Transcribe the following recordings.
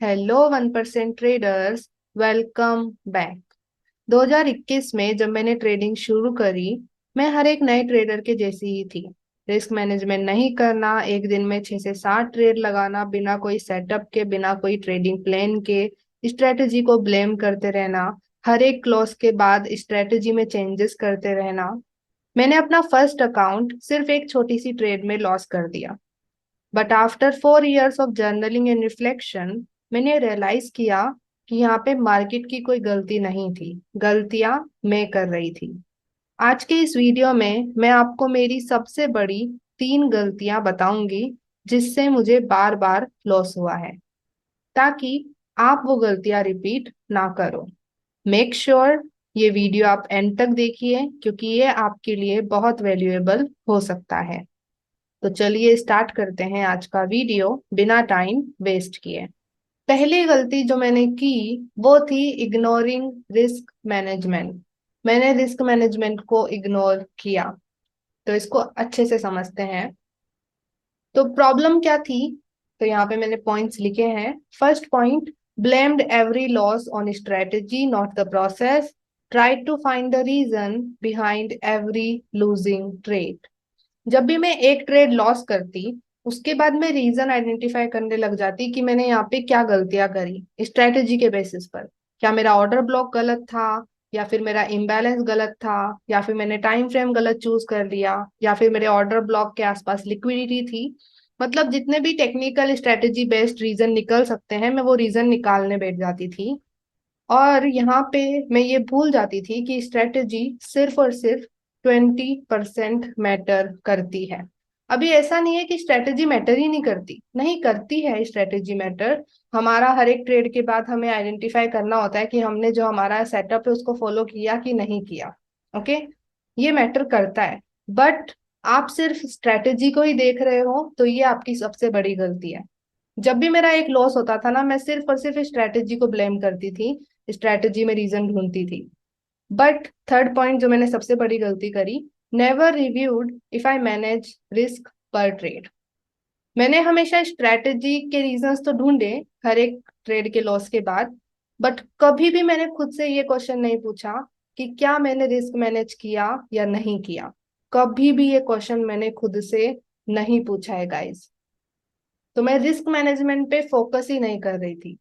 Hello 1% traders, welcome back. 2021 में जब मैंने ट्रेडिंग शुरू करी, मैं हर एक नए ट्रेडर के जैसी ही थी। रिस्क मैनेजमेंट नहीं करना, एक दिन में 6 से 7 ट्रेड लगाना बिना कोई सेटअप के, बिना कोई ट्रेडिंग प्लान के, स्ट्रेटजी को ब्लेम करते रहना, हर एक क्लॉज के बाद स्ट्रेटजी में चेंजेस करते रहना। मैंने अपना फर्स्ट अकाउंट सिर्फ एक छोटी सी ट्रेड में लॉस कर दिया। But after 4 years of journaling and reflection, मैंने रियलाइज किया कि यहाँ पे मार्केट की कोई गलती नहीं थी, गलतियां मैं कर रही थी। आज के इस वीडियो में मैं आपको मेरी सबसे बड़ी 3 गलतियां बताऊंगी जिससे मुझे बार बार लॉस हुआ है, ताकि आप वो गलतियां रिपीट ना करो। मेक श्योर ये वीडियो आप एंड तक देखिए, क्योंकि ये आपके लिए बहुत वैल्यूएबल हो सकता है। तो चलिए स्टार्ट करते हैं आज का वीडियो बिना टाइम वेस्ट किए। पहली गलती जो मैंने की वो थी इग्नोरिंग रिस्क मैनेजमेंट। मैंने रिस्क मैनेजमेंट को इग्नोर किया। तो इसको अच्छे से समझते हैं। तो प्रॉब्लम क्या थी? तो यहाँ पे मैंने पॉइंट्स लिखे हैं। First point, blamed every loss on strategy not the process, try to find the reason behind every losing trade. जब भी मैं एक ट्रेड लॉस करती, उसके बाद मैं रीजन आइडेंटिफाई करने लग जाती कि मैंने यहाँ पे क्या गलतियां करी स्ट्रेटेजी के बेसिस पर। क्या मेरा ऑर्डर ब्लॉक गलत था, या फिर मेरा इम्बैलेंस गलत था, या फिर मैंने टाइम फ्रेम गलत चूज कर लिया, या फिर मेरे ऑर्डर ब्लॉक के आसपास लिक्विडिटी थी। मतलब जितने भी टेक्निकल स्ट्रेटेजी बेस्ड रीजन निकल सकते हैं, मैं वो रीजन निकालने बैठ जाती थी। और यहाँ पे मैं ये भूल जाती थी कि स्ट्रेटेजी सिर्फ और सिर्फ 20% मैटर करती है। अभी ऐसा नहीं है कि स्ट्रेटेजी मैटर ही नहीं करती, नहीं करती है स्ट्रेटेजी मैटर। हमारा हर एक ट्रेड के बाद हमें आइडेंटिफाई करना होता है कि हमने जो हमारा सेटअप है उसको फॉलो किया कि नहीं किया। ओके, ये मैटर करता है। बट आप सिर्फ स्ट्रेटेजी को ही देख रहे हो तो ये आपकी सबसे बड़ी गलती है। जब भी मेरा एक लॉस होता था ना, मैं सिर्फ और सिर्फ स्ट्रेटेजी को ब्लेम करती थी, स्ट्रेटेजी में रीजन ढूंढती थी। बट थर्ड पॉइंट जो मैंने सबसे बड़ी गलती करी, never reviewed if I manage risk पर ट्रेड। मैंने हमेशा स्ट्रेटेजी के रीजंस तो ढूंढे हर एक ट्रेड के लॉस के बाद, बट कभी भी मैंने खुद से ये क्वेश्चन नहीं पूछा कि क्या मैंने रिस्क मैनेज किया या नहीं किया। कभी भी ये क्वेश्चन मैंने खुद से नहीं पूछा है गाइस। तो मैं रिस्क मैनेजमेंट पे फोकस ही नहीं कर रही थी।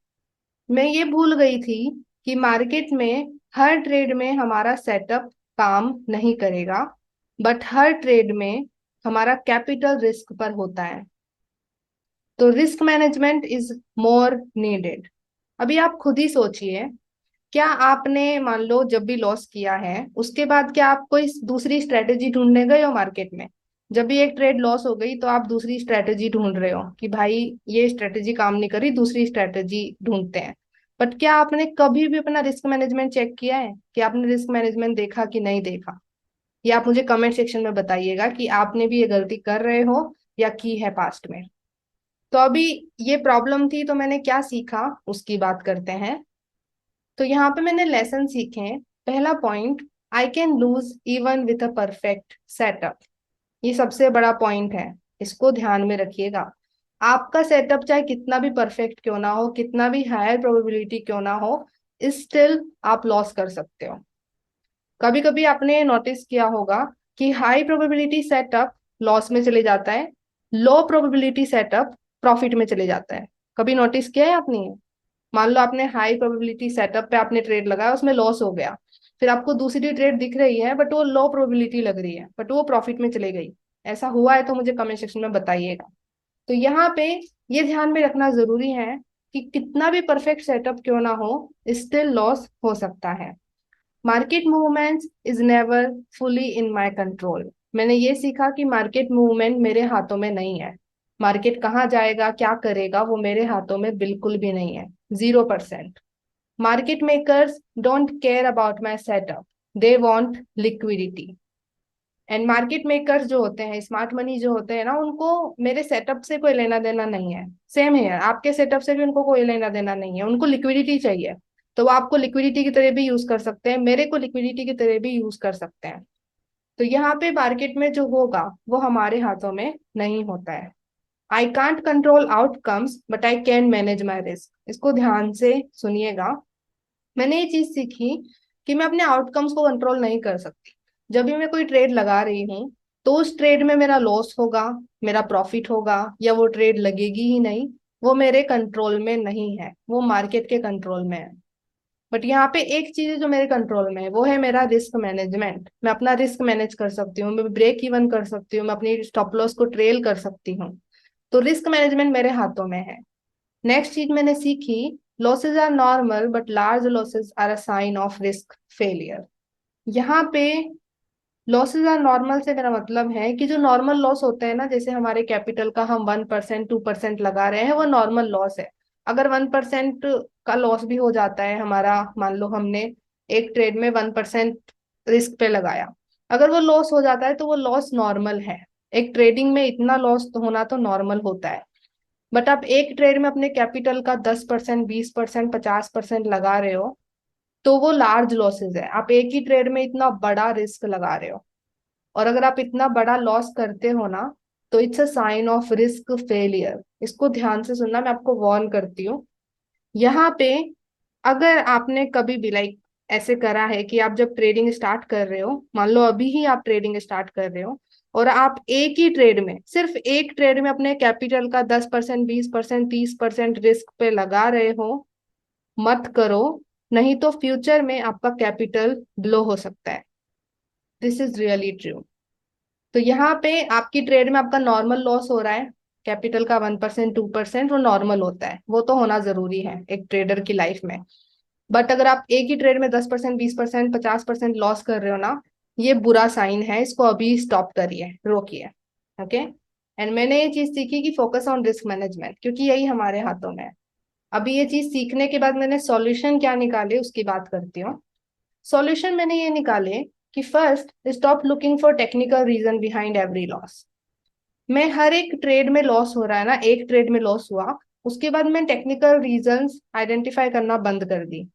मैं ये भूल गई थी कि मार्केट में हर ट्रेड में हमारा सेटअप काम नहीं करेगा, बट हर ट्रेड में हमारा कैपिटल रिस्क पर होता है। तो risk management is more needed. अभी आप खुद ही सोचिए, क्या आपने मान लो जब भी लॉस किया है उसके बाद क्या आप कोई दूसरी स्ट्रेटेजी ढूंढने गए हो मार्केट में? जब भी एक ट्रेड लॉस हो गई तो आप दूसरी स्ट्रेटेजी ढूंढ रहे हो कि भाई ये स्ट्रेटेजी काम नहीं करी, दूसरी स्ट्रेटेजी ढूंढते हैं। बट क्या आपने कभी भी अपना रिस्क मैनेजमेंट चेक किया है कि आपने रिस्क मैनेजमेंट देखा कि नहीं देखा? ये आप मुझे कमेंट सेक्शन में बताइएगा कि आपने भी ये गलती कर रहे हो या की है पास्ट में। तो अभी ये प्रॉब्लम थी, तो मैंने क्या सीखा उसकी बात करते हैं। तो यहाँ पे मैंने लेसन सीखे हैं। पहला point, I can lose even with a perfect setup. ये सबसे बड़ा पॉइंट है, इसको ध्यान में रखिएगा। आपका सेटअप चाहे कितना भी परफेक्ट क्यों ना हो, कितना भी हायर प्रोबेबिलिटी क्यों ना हो, स्टिल आप लॉस कर सकते हो। कभी कभी आपने नोटिस किया होगा कि हाई प्रोबेबिलिटी सेटअप लॉस में चले जाता है, लो प्रोबेबिलिटी सेटअप प्रॉफिट में चले जाता है। कभी नोटिस किया है आपने ये? मान लो आपने हाई प्रोबेबिलिटी सेटअप पे आपने ट्रेड लगाया, उसमें लॉस हो गया, फिर आपको दूसरी ट्रेड दिख रही है बट वो लो प्रोबेबिलिटी लग रही है, बट वो प्रॉफिट में चले गई। ऐसा हुआ है तो मुझे कमेंट सेक्शन में बताइएगा। तो यहाँ पे ये ध्यान में रखना जरूरी है कि कितना भी परफेक्ट सेटअप क्यों ना हो, स्टिल लॉस हो सकता है। Market movements is never fully in my control. मैंने ये सीखा कि मार्केट मूवमेंट मेरे हाथों में नहीं है। मार्केट कहाँ जाएगा, क्या करेगा, वो मेरे हाथों में बिल्कुल भी नहीं है, 0%। Market makers don't care about my setup, they want liquidity. And market makers जो होते हैं, स्मार्ट मनी जो होते हैं ना, उनको मेरे सेटअप से कोई लेना देना नहीं है। सेम है, आपके सेटअप से भी उनको कोई लेना देना नहीं है, उनको लिक्विडिटी चाहिए। तो वो आपको लिक्विडिटी की तरह भी यूज कर सकते हैं, मेरे को लिक्विडिटी की तरह भी यूज कर सकते हैं। तो यहाँ पे मार्केट में जो होगा वो हमारे हाथों में नहीं होता है। I can't control outcomes but I can manage my risk. इसको ध्यान से सुनिएगा। मैंने ये चीज सीखी कि मैं अपने आउटकम्स को कंट्रोल नहीं कर सकती। जब भी मैं कोई ट्रेड लगा रही हूँ तो उस ट्रेड में मेरा लॉस होगा, मेरा प्रॉफिट होगा, या वो ट्रेड लगेगी ही नहीं, वो मेरे कंट्रोल में नहीं है, वो मार्केट के कंट्रोल में है। बट यहाँ पे एक चीज है जो मेरे कंट्रोल में है, वो है मेरा रिस्क मैनेजमेंट। मैं अपना रिस्क मैनेज कर सकती हूँ, मैं ब्रेक इवन कर सकती हूँ, मैं अपनी स्टॉप लॉस को ट्रेल कर सकती हूँ। तो रिस्क मैनेजमेंट मेरे हाथों में है। नेक्स्ट चीज मैंने सीखी, losses are normal but large losses are a sign of risk failure. यहाँ पे लॉसेज आर नॉर्मल से मेरा मतलब है कि जो नॉर्मल लॉस होते हैं ना, जैसे हमारे कैपिटल का हम 1% 2% लगा रहे हैं, वो नॉर्मल लॉस है। अगर 1% का लॉस भी हो जाता है हमारा, मान लो हमने एक ट्रेड में 1% रिस्क पे लगाया, अगर वो लॉस हो जाता है तो वो लॉस नॉर्मल है। एक ट्रेडिंग में इतना लॉस तो होना तो नॉर्मल होता है। बट आप एक ट्रेड में अपने कैपिटल का 10% 20% 50% लगा रहे हो, तो वो लार्ज लॉसेज है। आप एक ही ट्रेड में इतना बड़ा रिस्क लगा रहे हो, और अगर आप इतना बड़ा लॉस करते हो ना, तो it's a sign of risk failure. इसको ध्यान से सुनना, मैं आपको वार्न करती हूँ। यहाँ पे अगर आपने कभी भी लाइक ऐसे करा है कि आप जब ट्रेडिंग स्टार्ट कर रहे हो, मान लो अभी ही आप ट्रेडिंग स्टार्ट कर रहे हो, और आप एक ही ट्रेड में, सिर्फ एक ट्रेड में अपने कैपिटल का 10% 20% 30% रिस्क पे लगा रहे हो, मत करो। नहीं तो फ्यूचर में आपका कैपिटल ब्लो हो सकता है। This is really true. तो यहाँ पे आपकी ट्रेड में आपका नॉर्मल लॉस हो रहा है, कैपिटल का 1% 2%, वो नॉर्मल होता है, वो तो होना जरूरी है एक ट्रेडर की लाइफ में। बट अगर आप एक ही ट्रेड में 10% 20% 50% लॉस कर रहे हो ना, ये बुरा साइन है, इसको अभी स्टॉप करिए, रोकिए। ओके। एंड मैंने ये चीज सीखी कि फोकस ऑन रिस्क मैनेजमेंट, क्योंकि यही हमारे हाथों में है। अभी ये चीज सीखने के बाद मैंने सॉल्यूशन क्या निकाले उसकी बात करती हूँ। सॉल्यूशन मैंने ये निकाले कि first, stop looking for technical reason behind every loss. मैं हर एक ट्रेड में लॉस हो रहा है ना, एक ट्रेड में लॉस हुआ, उसके बाद मैं टेक्निकल रीजंस आइडेंटिफाई करना बंद कर दी।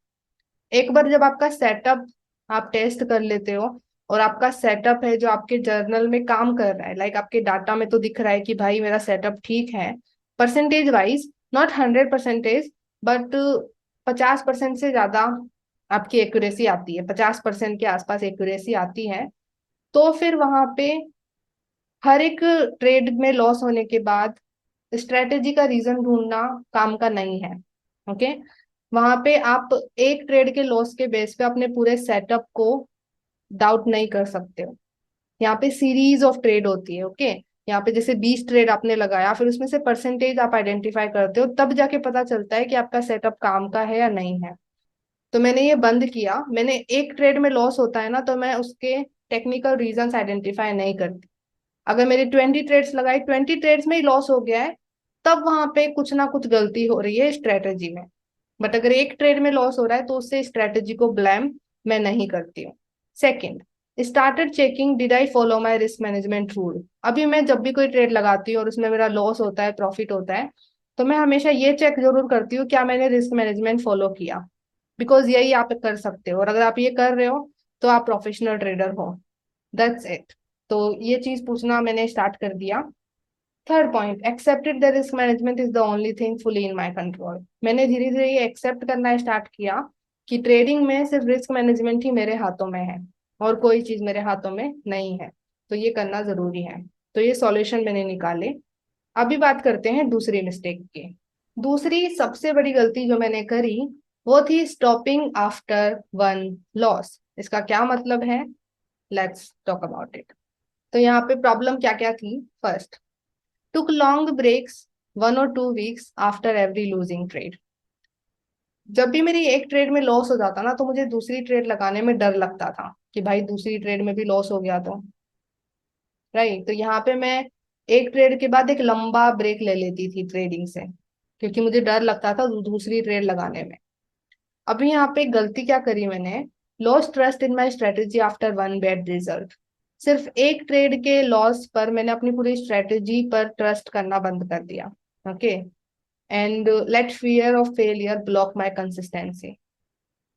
एक बार जब आपका सेटअप आप टेस्ट कर लेते हो, और आपका सेटअप है जो आपके जर्नल में काम कर रहा है, लाइक आपके डाटा में तो दिख रहा है कि भाई मेरा सेटअप ठीक है, परसेंटेज वाइज, नॉट 100%, बट 50% से ज्यादा आपकी एक्यूरेसी आती है, 50% के आसपास एक्यूरेसी आती है, तो फिर वहां पे हर एक ट्रेड में लॉस होने के बाद स्ट्रेटेजी का रीजन ढूंढना काम का नहीं है। ओके। वहां पे आप एक ट्रेड के लॉस के बेस पे अपने पूरे सेटअप को डाउट नहीं कर सकते हो। यहाँ पे सीरीज ऑफ ट्रेड होती है। ओके। यहाँ पे जैसे 20 ट्रेड आपने लगाया, फिर उसमें से परसेंटेज आप आइडेंटिफाई करते हो, तब जाके पता चलता है कि आपका सेटअप काम का है या नहीं है। तो मैंने ये बंद किया। मैंने एक ट्रेड में लॉस होता है ना, तो मैं उसके टेक्निकल रीजंस आइडेंटिफाई नहीं करती। अगर मेरे 20 ट्रेड्स लगाई, 20 ट्रेड्स में ही लॉस हो गया है, तब वहां पे कुछ ना कुछ गलती हो रही है स्ट्रेटेजी में। बट अगर एक ट्रेड में लॉस हो रहा है तो उससे स्ट्रेटेजी को ब्लेम मैं नहीं करती हूँ। Second, started checking did I follow my risk management rule. अभी मैं जब भी कोई ट्रेड लगाती हूँ और उसमें मेरा लॉस होता है प्रॉफिट होता है, तो मैं हमेशा ये चेक जरूर करती हूँ क्या मैंने रिस्क मैनेजमेंट फॉलो किया। बिकॉज यही आप कर सकते हो, और अगर आप ये कर रहे हो तो आप प्रोफेशनल ट्रेडर हो। That's it. तो ये चीज पूछना मैंने स्टार्ट कर दिया। Third point, accepted the risk management is the only thing fully in my control. मैंने धीरे धीरे ये एक्सेप्ट करना स्टार्ट किया कि ट्रेडिंग में सिर्फ रिस्क मैनेजमेंट ही मेरे हाथों में है, और कोई चीज मेरे हाथों में नहीं है। तो ये करना जरूरी है। तो ये सॉल्यूशन मैंने निकाले। अभी बात करते हैं दूसरी मिस्टेक की। दूसरी सबसे बड़ी गलती जो मैंने करी, वो थी स्टॉपिंग आफ्टर वन लॉस। इसका क्या मतलब है, लेट्स टॉक अबाउट इट। तो यहाँ पे प्रॉब्लम क्या क्या थी। First, took long breaks 1 or 2 weeks after every losing trade। जब भी मेरी एक ट्रेड में लॉस हो जाता ना, तो मुझे दूसरी ट्रेड लगाने में डर लगता था कि भाई दूसरी ट्रेड में भी लॉस हो गया तो। राइट। तो यहाँ पे मैं एक ट्रेड के बाद एक लंबा ब्रेक ले लेती थी ट्रेडिंग से, क्योंकि मुझे डर लगता था दूसरी ट्रेड लगाने में। अभी यहाँ पे गलती क्या करी मैंने, loss trust in my strategy after one bad result. सिर्फ एक ट्रेड के लॉस पर मैंने अपनी पूरी स्ट्रेटेजी पर ट्रस्ट करना बंद कर दिया। Okay. And let fear of failure block my consistency.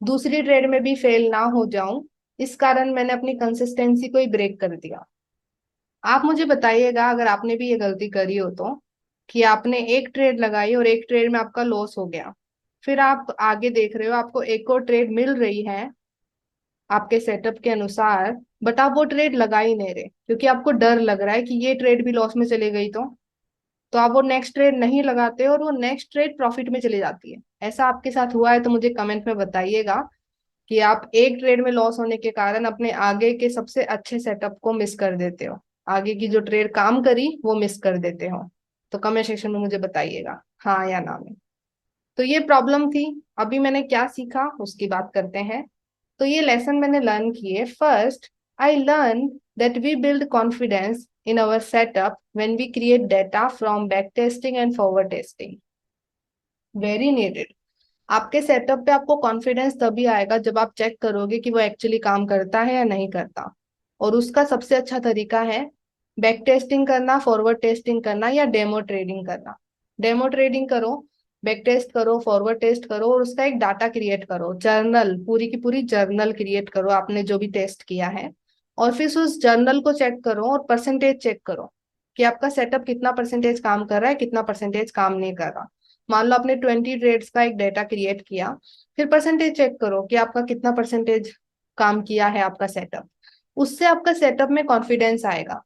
दूसरी ट्रेड में भी फेल ना हो जाऊं, इस कारण मैंने अपनी कंसिस्टेंसी को ही ब्रेक कर दिया। आप मुझे बताइएगा अगर आपने भी ये गलती करी हो तो, कि आपने एक ट्रेड लगाई और एक ट्रेड में आपका लॉस हो गया, फिर आप आगे देख रहे हो आपको एक और ट्रेड मिल रही है आपके सेटअप के अनुसार, बट आप वो ट्रेड लगा ही नहीं रहे क्योंकि आपको डर लग रहा है कि ये ट्रेड भी लॉस में चले गई तो आप वो नेक्स्ट ट्रेड नहीं लगाते और वो नेक्स्ट ट्रेड प्रॉफिट में चली जाती है। ऐसा आपके साथ हुआ है तो मुझे कमेंट में बताइएगा कि आप एक ट्रेड में लॉस होने के कारण अपने आगे के सबसे अच्छे सेटअप को मिस कर देते हो, आगे की जो ट्रेड काम करी वो मिस कर देते हो। तो कमेंट सेक्शन में मुझे बताइएगा हाँ या ना में। तो ये प्रॉब्लम थी। अभी मैंने क्या सीखा उसकी बात करते हैं। तो ये लेसन मैंने लर्न किए। First, I learn that we build confidence in our setup when we create data from back testing and forward testing. Very needed. आपके सेटअप पे आपको कॉन्फिडेंस तभी आएगा जब आप चेक करोगे कि वो एक्चुअली काम करता है या नहीं करता। और उसका सबसे अच्छा तरीका है बैक टेस्टिंग करना, फॉरवर्ड टेस्टिंग करना या डेमो ट्रेडिंग करना। डेमो ट्रेडिंग करो, बैक टेस्ट करो, फॉरवर्ड टेस्ट करो और उसका एक डाटा क्रिएट करो, जर्नल, पूरी की पूरी जर्नल क्रिएट करो आपने जो भी टेस्ट किया है। और फिर उस जर्नल को चेक करो और परसेंटेज चेक करो कि आपका सेटअप कितना परसेंटेज काम कर रहा है, कितना परसेंटेज काम नहीं कर रहा। मान लो आपने 20 ट्रेड्स का एक डेटा क्रिएट किया, फिर परसेंटेज चेक करो कि आपका कितना परसेंटेज काम किया है आपका सेटअप। उससे आपका सेटअप में कॉन्फिडेंस आएगा।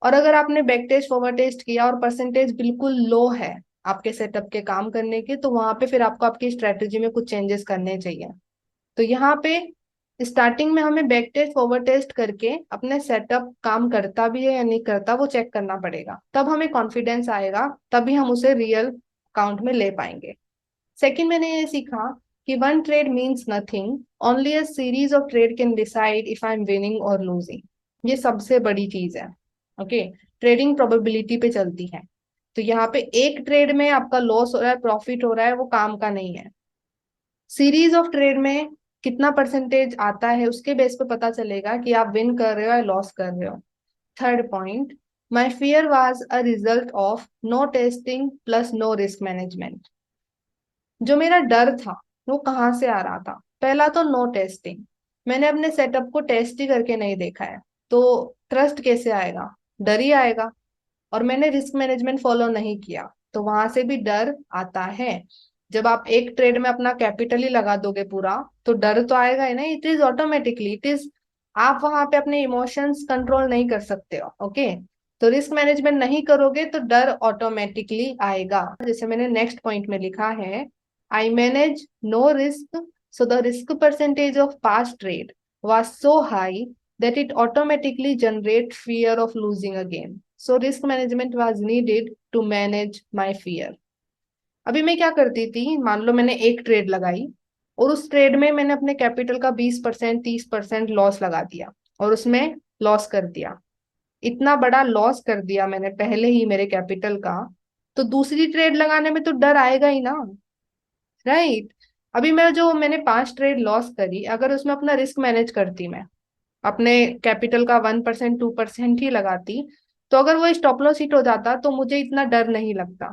और अगर आपने बैक टेस्ट फॉरवर्ड टेस्ट किया और परसेंटेज बिल्कुल लो है आपके सेटअप के काम करने के, तो वहां पे फिर आपको आपकी स्ट्रेटेजी में कुछ चेंजेस करने चाहिए। तो यहाँ पे स्टार्टिंग में हमें बैक टेस्ट फॉरवर्ड टेस्ट करके अपने सेटअप काम करता भी है या नहीं करता वो चेक करना पड़ेगा, तब हमें कॉन्फिडेंस आएगा, तभी हम उसे रियल अकाउंट में ले पाएंगे। सेकंड, मैंने ये सीखा कि one trade means nothing, only a series of trade can decide if I am winning और लूजिंग। ये सबसे बड़ी चीज है। ओके, ट्रेडिंग प्रोबेबिलिटी पे चलती है। तो यहाँ पे एक ट्रेड में आपका लॉस हो रहा है प्रॉफिट हो रहा है वो काम का नहीं है। सीरीज ऑफ ट्रेड में कितना परसेंटेज आता है उसके बेस पे पता चलेगा कि आप विन कर रहे हो या लॉस कर रहे हो। Third point, my fear was a result of no testing plus no risk management. जो मेरा डर था वो कहाँ से आ रहा था? पहला तो नो टेस्टिंग, मैंने अपने सेटअप को टेस्ट ही करके नहीं देखा है, तो ट्रस्ट कैसे आएगा? डर ही आएगा। और मैंने रिस्क मैनेजमेंट फॉलो नहीं किया, तो वहां से भी डर आता है। जब आप एक ट्रेड में अपना कैपिटल ही लगा दोगे पूरा, तो डर तो आएगा ही ना, it is automatically, it is, आप वहां पे अपने इमोशंस कंट्रोल नहीं कर सकते हो। ओके, तो रिस्क मैनेजमेंट नहीं करोगे तो डर ऑटोमेटिकली आएगा। जैसे मैंने नेक्स्ट पॉइंट में लिखा है, I manage no risk, so the risk percentage of past trade was so high that it automatically generate fear of losing again. So risk management was needed to manage my fear. अभी मैं क्या करती थी, मान लो मैंने एक trade लगाई और उस ट्रेड में मैंने अपने कैपिटल का 20% 30% लॉस लगा दिया और उसमें लॉस कर दिया। इतना बड़ा लॉस कर दिया मैंने पहले ही मेरे कैपिटल का, तो दूसरी ट्रेड लगाने में तो डर आएगा ही ना, राइट? अभी मैं जो मैंने 5 ट्रेड लॉस करी, अगर उसमें अपना रिस्क मैनेज करती मैं, अपने कैपिटल का 1% 2% ही लगाती, तो अगर वो स्टॉप लॉस हिट हो जाता तो मुझे इतना डर नहीं लगता,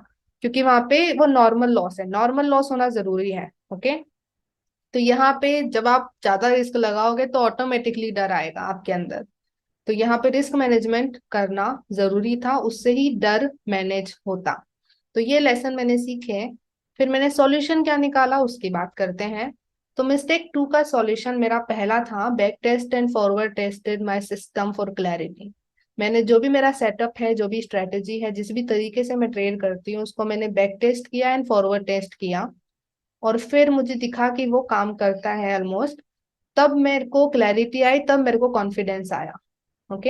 क्योंकि वहां पे वो नॉर्मल लॉस है, नॉर्मल लॉस होना जरूरी है। ओके, तो यहाँ पे जब आप ज्यादा रिस्क लगाओगे तो ऑटोमेटिकली डर आएगा आपके अंदर। तो यहाँ पे रिस्क मैनेजमेंट करना जरूरी था, उससे ही डर मैनेज होता। तो ये लेसन मैंने सीखे। फिर मैंने सॉल्यूशन क्या निकाला उसकी बात करते हैं। तो मिस्टेक 2 का सॉल्यूशन मेरा पहला था, back test and forward tested my system for clarity. मैंने जो भी मेरा सेटअप है, जो भी स्ट्रेटेजी है, जिस भी तरीके से मैं ट्रेड करती हूँ, उसको मैंने बैक टेस्ट किया एंड फॉरवर्ड टेस्ट किया और फिर मुझे दिखा कि वो काम करता है ऑलमोस्ट। तब मेरे को क्लैरिटी आई, तब मेरे को कॉन्फिडेंस आया। ओके,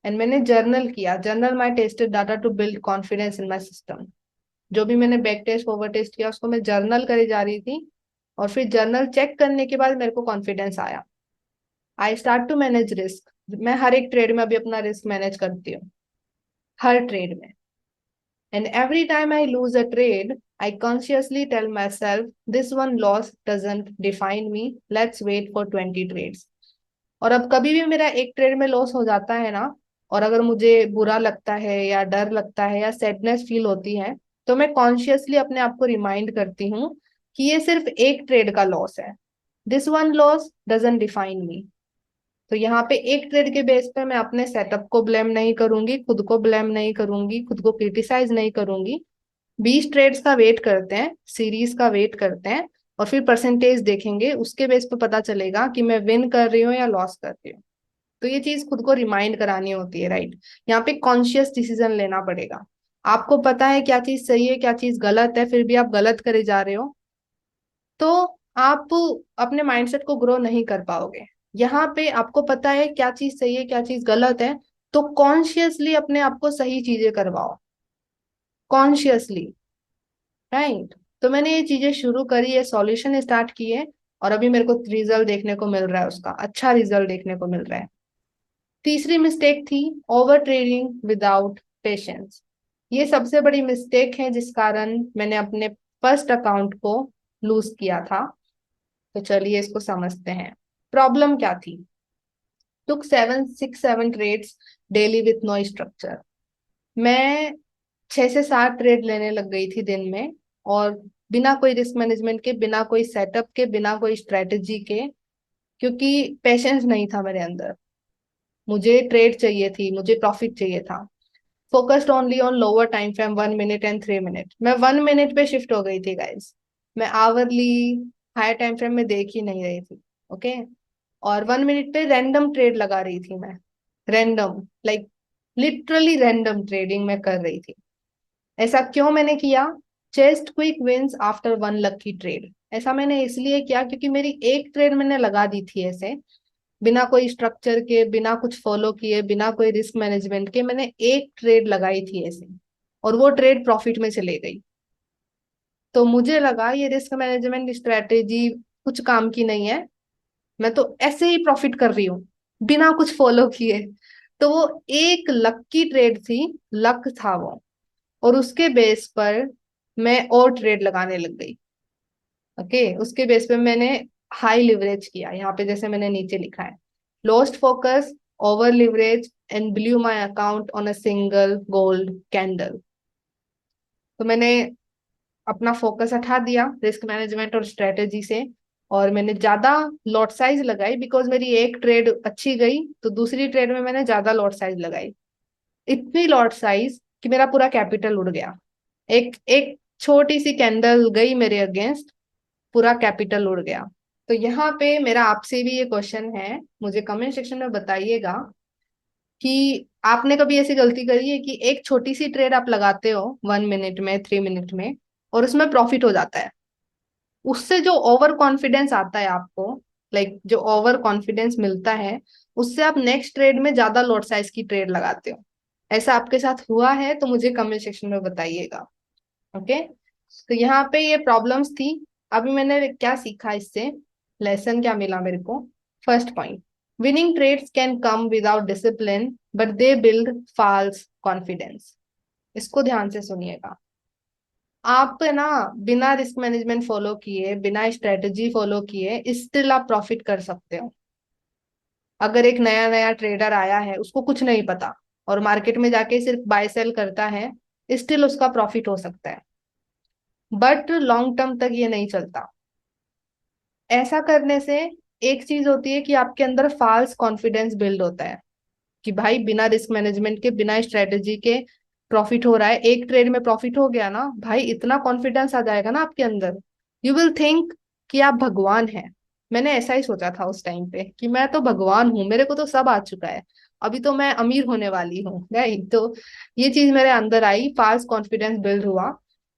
एंड मैंने जर्नल किया, journal my tested data to build confidence in my system. जो भी मैंने बैक टेस्ट फॉरवर्ड टेस्ट किया उसको मैं जर्नल करे जा रही थी और फिर जर्नल चेक करने के बाद मेरे को कॉन्फिडेंस आया। I start to manage risk. मैं हर एक ट्रेड में अभी अपना रिस्क मैनेज करती हूँ, हर ट्रेड में। And every time I lose a trade, I consciously tell my self this one loss doesn't define me, let's wait for 20 trades. और अब कभी भी मेरा एक ट्रेड में लॉस हो जाता है ना, और अगर मुझे बुरा लगता है या डर लगता है या सैडनेस फील होती है, तो मैं कॉन्शियसली अपने आप को रिमाइंड करती हूँ कि ये सिर्फ एक ट्रेड का लॉस है, this one loss doesn't define मी। तो यहाँ पे एक ट्रेड के बेस पे मैं अपने सेटअप को ब्लेम नहीं करूंगी, खुद को ब्लेम नहीं करूंगी, खुद को क्रिटिसाइज नहीं करूंगी। 20 ट्रेड्स का वेट करते हैं, सीरीज का वेट करते हैं, और फिर परसेंटेज देखेंगे, उसके बेस पे पता चलेगा कि मैं विन कर रही हूँ या लॉस कर रही हूँ। तो ये चीज खुद को रिमाइंड करानी होती है, राइट। यहाँ पे कॉन्शियस डिसीजन लेना पड़ेगा। आपको पता है क्या चीज सही है क्या चीज गलत है, फिर भी आप गलत करे जा रहे हो, तो आप अपने माइंडसेट को ग्रो नहीं कर पाओगे। यहाँ पे आपको पता है क्या चीज सही है क्या चीज गलत है, तो कॉन्शियसली अपने आप को सही चीजें करवाओ, कॉन्शियसली, राइट। तो मैंने ये चीजें शुरू करी है, सॉल्यूशन स्टार्ट किए, और अभी मेरे को रिजल्ट देखने को मिल रहा है, उसका अच्छा रिजल्ट देखने को मिल रहा है। तीसरी मिस्टेक थी ओवर ट्रेडिंग विदाउट पेशेंस। ये सबसे बड़ी मिस्टेक है जिस कारण मैंने अपने फर्स्ट अकाउंट को लूज किया था। तो चलिए इसको समझते हैं। प्रॉब्लम क्या थी? Took 7 6 7 trades daily with no structure. मैं 6 से 7 ट्रेड लेने लग गई थी दिन में, और बिना कोई रिस्क मैनेजमेंट के, बिना कोई सेटअप के, बिना कोई स्ट्रेटेजी के, क्योंकि पेशेंस नहीं था मेरे अंदर। मुझे ट्रेड चाहिए थी, मुझे प्रॉफिट चाहिए था। Focused only on lower time frame, 1 minute and 3 minute. मैं 1 मिनट पे शिफ्ट हो गई थी गाइस। मैं आवरली हायर टाइम फ्रेम में देख ही नहीं रही थी। ओके। और 1 मिनट पे रैंडम ट्रेड लगा रही थी मैं। Random, like literally random trading मैं कर रही थी। ऐसा क्यों मैंने किया? Chased quick wins after one lucky trade. ऐसा मैंने इसलिए किया क्योंकि मेरी एक ट्रेड मैंने लगा दी थी ऐसे, बिना कोई स्ट्रक्चर के, बिना कुछ फॉलो किए, बिना कोई रिस्क मैनेजमेंट के, मैंने एक ट्रेड लगाई थी ऐसे, और वो ट्रेड प्रॉफिट में चले गई। तो मुझे लगा ये रिस्क मैनेजमेंट स्ट्रेटेजी कुछ काम की नहीं है, मैं तो ऐसे ही प्रॉफिट कर रही हूँ बिना कुछ फॉलो किए। तो वो एक लकी ट्रेड थी, लक था वो, और उसके बेस पर मैं और ट्रेड लगाने लग गई। ओके। उसके बेस पे मैंने हाई लिवरेज किया, यहाँ पे जैसे मैंने नीचे लिखा है, lost focus, over leverage and blew my account on a single gold candle. तो मैंने अपना फोकस हटा दिया रिस्क मैनेजमेंट और स्ट्रेटेजी से, और मैंने ज्यादा लॉट साइज लगाई, बिकॉज मेरी एक ट्रेड अच्छी गई तो दूसरी ट्रेड में मैंने ज्यादा लॉट साइज लगाई। इतनी लॉट साइज कि मेरा पूरा कैपिटल उड़ गया। एक एक छोटी सी कैंडल गई मेरे अगेंस्ट, पूरा कैपिटल उड़ गया। तो यहाँ पे मेरा आपसे भी ये क्वेश्चन है, मुझे कमेंट सेक्शन में बताइएगा कि आपने कभी ऐसी गलती करी है कि एक छोटी सी ट्रेड आप लगाते हो 1 मिनट में, 3 मिनट में, और उसमें प्रॉफिट हो जाता है। उससे जो ओवर कॉन्फिडेंस आता है आपको, लाइक जो ओवर कॉन्फिडेंस मिलता है, उससे आप नेक्स्ट ट्रेड में ज्यादा लॉट साइज की ट्रेड लगाते हो। ऐसा आपके साथ हुआ है तो मुझे कमेंट सेक्शन में बताइएगा। ओके। तो यहाँ पे ये प्रॉब्लम्स थी। अभी मैंने क्या सीखा इससे, लेसन क्या मिला मेरे को? First point, winning trades can come without discipline but they build false confidence. इसको ध्यान से सुनिएगा। आप है ना, बिना रिस्क मैनेजमेंट फॉलो किए, बिना स्ट्रेटजी फॉलो किए, स्टिल आप प्रॉफिट कर सकते हो। अगर एक नया नया ट्रेडर आया है, उसको कुछ नहीं पता, और मार्केट में जाके सिर्फ बाय सेल करता है, स्टिल उसका प्रॉफिट हो सकता है। बट लॉन्ग टर्म तक ये नहीं चलता। ऐसा करने से एक चीज होती है कि आपके अंदर फॉल्स कॉन्फिडेंस बिल्ड होता है कि भाई बिना रिस्क मैनेजमेंट के, बिना स्ट्रेटेजी के प्रॉफिट हो रहा है, एक ट्रेड में प्रॉफिट हो गया ना भाई, इतना कॉन्फिडेंस आ जाएगा ना आपके अंदर, यू विल थिंक कि आप भगवान हैं। मैंने ऐसा ही सोचा था उस टाइम पे कि मैं तो भगवान हूँ, मेरे को तो सब आ चुका है, अभी तो मैं अमीर होने वाली हूँ, राइट। तो ये चीज मेरे अंदर आई, फॉल्स कॉन्फिडेंस बिल्ड हुआ।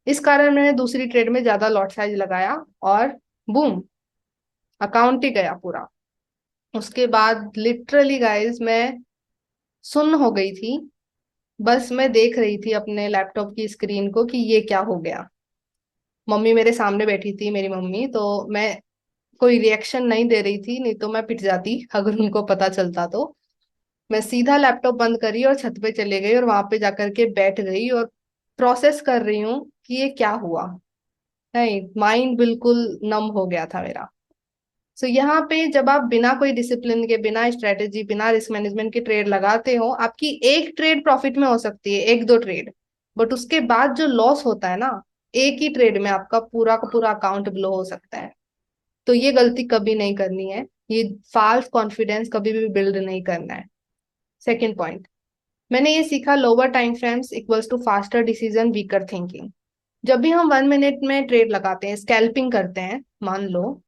इस कारण मैंने दूसरी ट्रेड में ज्यादा लॉट साइज लगाया, और बूम, अकाउंट ही गया पूरा। उसके बाद लिटरली गाइस मैं सुन्न हो गई थी। बस मैं देख रही थी अपने लैपटॉप की स्क्रीन को कि ये क्या हो गया। मम्मी मेरे सामने बैठी थी, मेरी मम्मी, तो मैं कोई रिएक्शन नहीं दे रही थी, नहीं तो मैं पिट जाती अगर उनको पता चलता तो। मैं सीधा लैपटॉप बंद करी और छत पे चले गई, और वहां पे जाकर के बैठ गई, और प्रोसेस कर रही हूँ कि ये क्या हुआ। नहीं, माइंड बिल्कुल नम हो गया था मेरा। सो यहाँ पे जब आप बिना कोई डिसिप्लिन के, बिना स्ट्रेटेजी, बिना रिस्क मैनेजमेंट के ट्रेड लगाते हो, आपकी एक ट्रेड प्रॉफिट में हो सकती है, एक दो ट्रेड, बट उसके बाद जो लॉस होता है ना, एक ही ट्रेड में आपका पूरा का पूरा अकाउंट ब्लो हो सकता है। तो ये गलती कभी नहीं करनी है, ये फॉल्स कॉन्फिडेंस कभी भी बिल्ड नहीं करना है। सेकेंड पॉइंट, मैंने ये सीखा, lower time frames equals to faster decision, weaker thinking. जब भी हम 1 मिनट में ट्रेड लगाते हैं, स्कैल्पिंग करते हैं मान लो,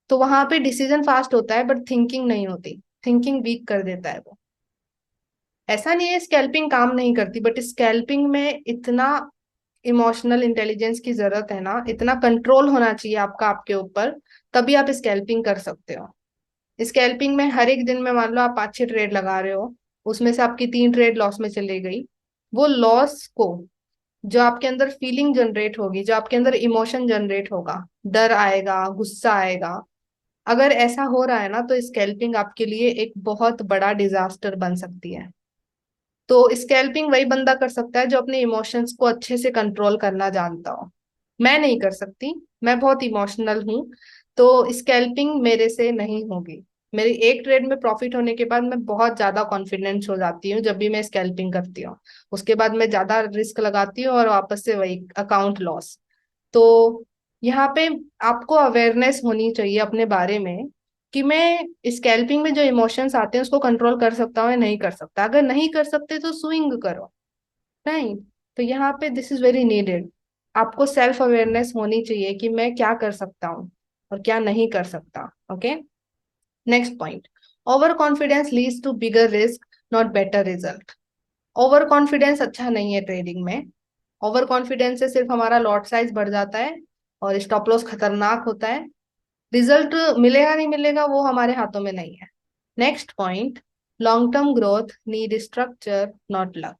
तो वहां पे डिसीजन फास्ट होता है बट थिंकिंग नहीं होती, थिंकिंग वीक कर देता है वो। ऐसा नहीं है स्कैल्पिंग काम नहीं करती, बट स्कैल्पिंग में इतना इमोशनल इंटेलिजेंस की जरूरत है ना, इतना कंट्रोल होना चाहिए आपका आपके ऊपर, तभी आप स्कैल्पिंग कर सकते हो। स्कैल्पिंग में हर एक दिन में मान लो आप 5-6 ट्रेड लगा रहे हो, उसमें से आपकी 3 ट्रेड लॉस में चली गई, वो लॉस को, जो आपके अंदर फीलिंग जनरेट होगी, जो आपके अंदर इमोशन जनरेट होगा, डर आएगा, गुस्सा आएगा, अगर ऐसा हो रहा है ना, तो स्कैल्पिंग आपके लिए एक बहुत बड़ा डिजास्टर बन सकती है। तो स्कैल्पिंग वही बंदा कर सकता है जो अपने इमोशंस को अच्छे से कंट्रोल करना जानता हो। मैं नहीं कर सकती, मैं बहुत इमोशनल हूँ, तो स्कैल्पिंग मेरे से नहीं होगी। मेरी एक ट्रेड में प्रॉफिट होने के बाद मैं बहुत ज्यादा कॉन्फिडेंस हो जाती हूँ जब भी मैं स्कैल्पिंग करती हूँ। उसके बाद मैं ज्यादा रिस्क लगाती हूँ और वापस से वही अकाउंट लॉस। तो यहाँ पे आपको अवेयरनेस होनी चाहिए अपने बारे में कि मैं स्कैल्पिंग में जो इमोशंस आते हैं उसको कंट्रोल कर सकता हूँ या नहीं कर सकता। अगर नहीं कर सकते तो स्विंग करो, नहीं। तो यहाँ पे दिस इज वेरी नीडेड। आपको सेल्फ अवेयरनेस होनी चाहिए कि मैं क्या कर सकता हूँ और क्या नहीं कर सकता। Okay, next point, overconfidence leads to bigger risk, not better result. Overconfidence अच्छा नहीं है ट्रेडिंग में। ओवर कॉन्फिडेंस से सिर्फ हमारा लॉट साइज बढ़ जाता है और स्टॉप लॉस खतरनाक होता है। रिजल्ट मिलेगा नहीं मिलेगा वो हमारे हाथों में नहीं है। Next point, long term growth need structure not luck.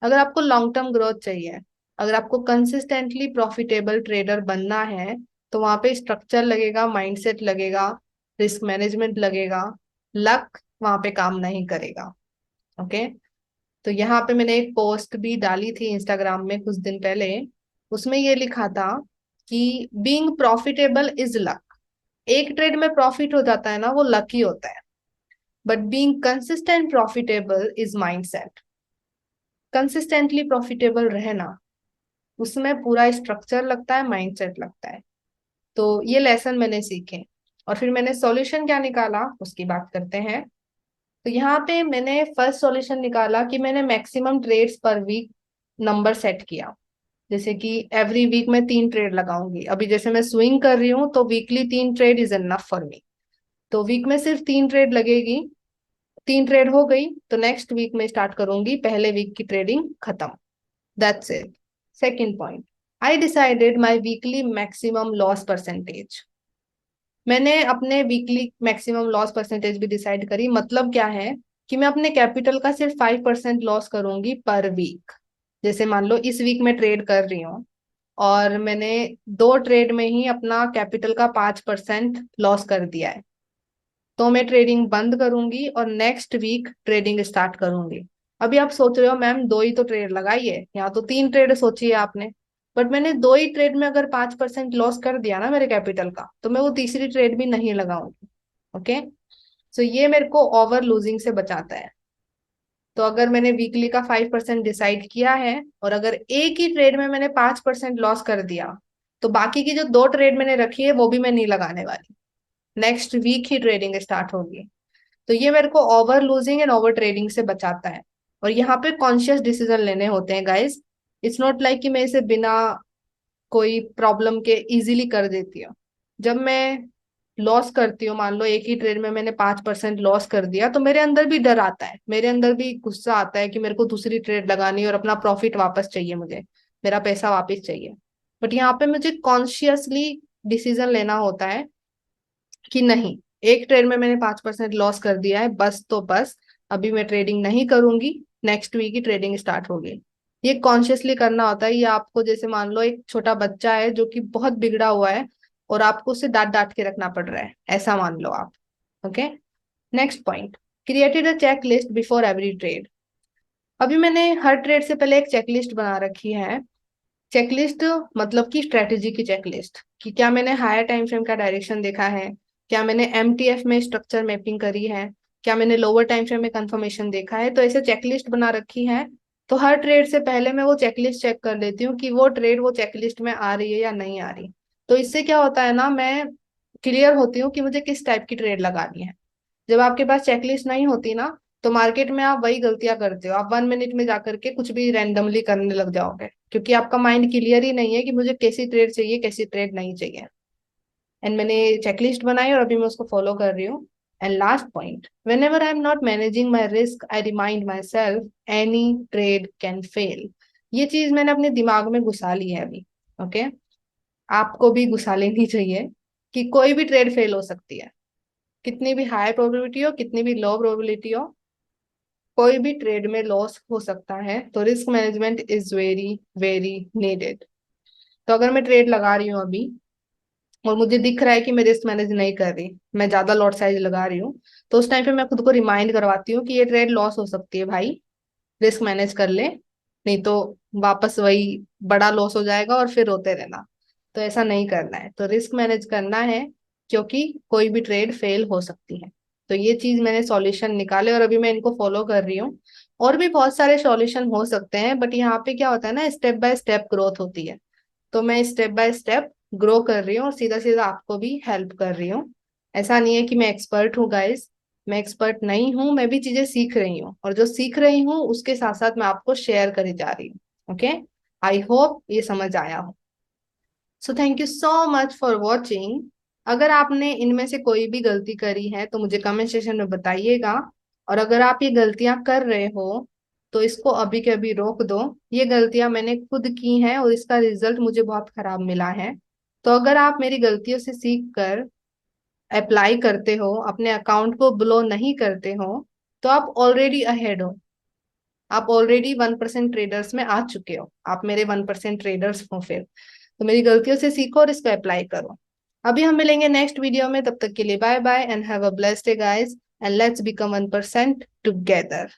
अगर आपको लॉन्ग टर्म ग्रोथ चाहिए, अगर आपको कंसिस्टेंटली प्रॉफिटेबल ट्रेडर बनना है, तो वहां पे स्ट्रक्चर लगेगा, माइंडसेट लगेगा, रिस्क मैनेजमेंट लगेगा। लक वहां पे काम नहीं करेगा। ओके, तो यहाँ पे मैंने एक पोस्ट भी डाली थी इंस्टाग्राम में कुछ दिन पहले। उसमें ये लिखा था कि बीइंग प्रॉफिटेबल इज लक। एक ट्रेड में प्रॉफिट हो जाता है ना, वो लकी होता है। But being consistent profitable is mindset. Consistently profitable रहना, उसमें पूरा स्ट्रक्चर लगता है, माइंडसेट लगता है। तो ये लेसन मैंने सीखे, और फिर मैंने सॉल्यूशन क्या निकाला उसकी बात करते हैं। तो यहाँ पे मैंने फर्स्ट सॉल्यूशन निकाला कि मैंने मैक्सिमम ट्रेड्स पर वीक नंबर सेट किया। जैसे कि एवरी वीक में 3 ट्रेड लगाऊंगी। अभी जैसे मैं स्विंग कर रही हूँ तो weekly 3 trade is enough for me. तो वीक में सिर्फ 3 ट्रेड लगेगी। 3 ट्रेड हो गई तो नेक्स्ट वीक में स्टार्ट करूंगी पहले वीक की ट्रेडिंग खत्म। That's it. Second point, I decided my weekly maximum loss percentage. मैंने अपने वीकली मैक्सिमम लॉस परसेंटेज भी डिसाइड करी। मतलब क्या है कि मैं अपने कैपिटल का सिर्फ 5% लॉस करूंगी पर वीक। जैसे मान लो इस वीक में ट्रेड कर रही हूँ और मैंने 2 ट्रेड में ही अपना कैपिटल का 5% लॉस कर दिया है, तो मैं ट्रेडिंग बंद करूंगी और नेक्स्ट वीक ट्रेडिंग स्टार्ट करूंगी। अभी आप सोच रहे हो मैम दो ही तो ट्रेड लगाई है, यहाँ तो 3 ट्रेड सोची है आपने। बट मैंने 2 ही ट्रेड में अगर 5% लॉस कर दिया ना मेरे कैपिटल का, तो मैं वो तीसरी ट्रेड भी नहीं लगाऊंगी। ओके, सो ये मेरे को ओवर लूजिंग से बचाता है। तो अगर मैंने वीकली का 5% डिसाइड किया है और अगर एक ही ट्रेड में मैंने 5% लॉस कर दिया, तो बाकी की जो 2 ट्रेड मैंने रखी है वो भी मैं नहीं लगाने वाली। नेक्स्ट वीक ही ट्रेडिंग स्टार्ट होगी। तो ये मेरे को over losing and over trading से बचाता है। और यहाँ पे कॉन्शियस डिसीजन लेने होते हैं गाइस। इट्स नॉट लाइक कि मैं इसे बिना कोई प्रॉब्लम के इजीली कर देती हूँ। जब मैं लॉस करती हूँ, मान लो एक ही ट्रेड में मैंने 5% लॉस कर दिया, तो मेरे अंदर भी डर आता है, मेरे अंदर भी गुस्सा आता है कि मेरे को दूसरी ट्रेड लगानी है और अपना प्रॉफिट वापस चाहिए, मुझे मेरा पैसा वापस चाहिए। बट यहाँ पे मुझे कॉन्शियसली डिसीजन लेना होता है कि नहीं, एक ट्रेड में मैंने 5% लॉस कर दिया है, बस तो बस, अभी मैं ट्रेडिंग नहीं करूंगी, नेक्स्ट वीक की ट्रेडिंग स्टार्ट होगी। ये कॉन्शियसली करना होता है। ये आपको, जैसे मान लो एक छोटा बच्चा है जो कि बहुत बिगड़ा हुआ है और आपको उसे डांट डांट के रखना पड़ रहा है, ऐसा मान लो आप। Okay, next point, created a check list before every trade. अभी मैंने हर ट्रेड से पहले एक चेकलिस्ट बना रखी है। चेकलिस्ट मतलब कि स्ट्रेटेजी की चेकलिस्ट, कि क्या मैंने हायर टाइम फ्रेम का डायरेक्शन देखा है, क्या मैंने एमटीएफ में स्ट्रक्चर मैपिंग करी है, क्या मैंने लोअर टाइम फ्रेम में कंफर्मेशन देखा है। तो ऐसे चेकलिस्ट बना रखी है। तो हर ट्रेड से पहले मैं वो चेकलिस्ट चेक कर लेती हूँ कि वो ट्रेड वो चेकलिस्ट में आ रही है या नहीं आ रही। तो इससे क्या होता है ना, मैं क्लियर होती हूँ कि मुझे किस टाइप की ट्रेड लगानी है। जब आपके पास चेकलिस्ट नहीं होती ना, तो मार्केट में आप वही गलतियां करते हो, आप 1 मिनट में जाकर के कुछ भी रैंडमली करने लग जाओगे, क्योंकि आपका माइंड क्लियर ही नहीं है कि मुझे कैसी ट्रेड चाहिए, कैसी ट्रेड नहीं चाहिए। एंड मैंने चेकलिस्ट बनाई और अभी मैं उसको फॉलो कर रही हूँ। And last point, when ever I am not managing my risk I remind my self any trade can fail. ये चीज मैंने अपने दिमाग में घुसा ली है अभी। ओके, आपको भी घुसा लेनी चाहिए कि कोई भी ट्रेड फेल हो सकती है, कितनी भी हाई प्रोबेबिलिटी हो, कितनी भी लो प्रोबेबिलिटी हो, कोई भी ट्रेड में लॉस हो सकता है। तो risk management is very very needed. तो अगर मैं ट्रेड लगा रही हूँ अभी और मुझे दिख रहा है कि मैं रिस्क मैनेज नहीं कर रही, मैं ज्यादा लॉट साइज लगा रही हूँ, तो उस टाइम पे मैं खुद को रिमाइंड करवाती हूँ कि ये ट्रेड लॉस हो सकती है भाई, रिस्क मैनेज कर ले, नहीं तो वापस वही बड़ा लॉस हो जाएगा और फिर रोते रहना। तो ऐसा नहीं करना है, तो रिस्क मैनेज करना है, क्योंकि कोई भी ट्रेड फेल हो सकती है। तो ये चीज मैंने सॉल्यूशन निकाले और अभी मैं इनको फॉलो कर रही हूँ। और भी बहुत सारे सॉल्यूशन हो सकते हैं, बट यहाँ पे क्या होता है ना, स्टेप बाय स्टेप ग्रोथ होती है। तो मैं स्टेप बाय स्टेप ग्रो कर रही हूँ और सीधा सीधा आपको भी हेल्प कर रही हूँ। ऐसा नहीं है कि मैं एक्सपर्ट हूँ गाइस, मैं एक्सपर्ट नहीं हूँ, मैं भी चीजें सीख रही हूँ, और जो सीख रही हूँ उसके साथ साथ मैं आपको शेयर करी जा रही हूँ। ओके, आई होप ये समझ आया हो। So thank you so much for watching. अगर आपने इनमें से कोई भी गलती करी है तो मुझे कमेंट सेक्शन में बताइएगा। और अगर आप ये गलतियां कर रहे हो तो इसको अभी के अभी रोक दो। ये गलतियां मैंने खुद की हैं और इसका रिजल्ट मुझे बहुत खराब मिला है। तो अगर आप मेरी गलतियों से सीख कर अप्लाई करते हो, अपने अकाउंट को ब्लो नहीं करते हो, तो आप ऑलरेडी अहेड हो। आप ऑलरेडी 1% ट्रेडर्स में आ चुके हो, आप मेरे 1% ट्रेडर्स हो फिर। तो मेरी गलतियों से सीखो और इसको अप्लाई करो। अभी हम मिलेंगे नेक्स्ट वीडियो में, तब तक के लिए bye bye and have a blessed day guys, and let's become 1% together.